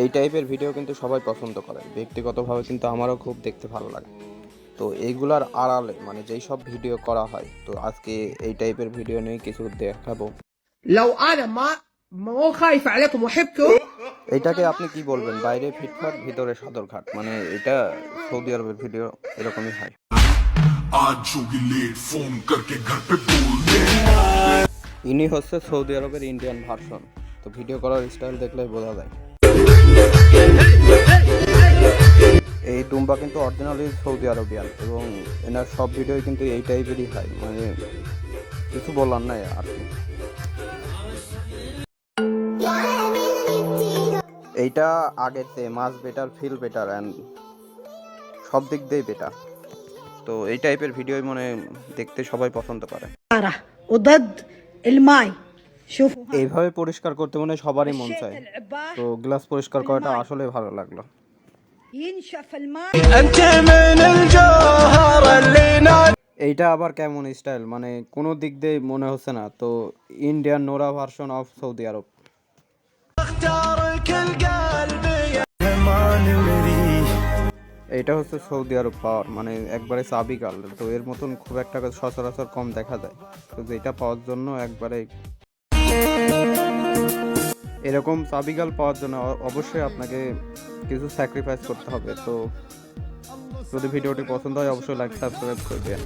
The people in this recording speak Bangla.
এই টাইপের ভিডিও কিন্তু সবাই পছন্দ করে, ব্যক্তিগতভাবে কিন্তু আমারও খুব দেখতে ভালো লাগে। তো এইগুলার আড়ালে মানে যেই সব ভিডিও করা হয়, তো আজকে এই টাইপের ভিডিও নিয়ে কিছু দেখাবো। لو انا ما مو خايف عليكم واحبكم এইটাকে আপনি কি বলবেন? বাইরে ফিটফাট ভিতরে সদরঘাট, মানে এটা সৌদি আরবের ভিডিও এরকমই হয়। ইনি হচ্ছে সৌদি আরবের ইন্ডিয়ান ভার্সন। তো ভিডিও করার স্টাইল দেখলে বোঝা যায়। এই টুম্বা কিন্তু অরিজিনালি সৌদি আরবিয়ান এবং এনার সব ভিডিও কিন্তু এই টাইপেরই হয়, মানে কিছু বলার নাই আর কি। এইটা আগের চেয়ে মাছ বেটার, ফিল বেটার অ্যান্ড সব দিক দিয়েই বেটার। তো এই টাইপের ভিডিওই মনে দেখতে সবাই পছন্দ করে। وضد الماي شوف এইভাবে পরিষ্কার করতে মনে সবারই মন চায়। তো গ্লাস পরিষ্কার করাটা আসলে ভালো লাগলো। ينشف الماء এইটা আবার কেমন স্টাইল, মানে কোনো দিক দিয়ে মনে হচ্ছে না তো Indian Nora version of Saudi Arab. এটা হচ্ছে সৌদি আরব পাওয়ার, মানে একবারে সাবিকাল। তো এর মতন খুব একটা সচরাচর কম দেখা যায়। তো যেটা পাওয়ার জন্য একবারে এরকম সাবিকাল পাওয়ার জন্য অবশ্যই আপনাকে কিছু স্যাক্রিফাইস করতে হবে। তো যদি ভিডিওটি পছন্দ হয় অবশ্যই লাইক সাবস্ক্রাইব করবেন।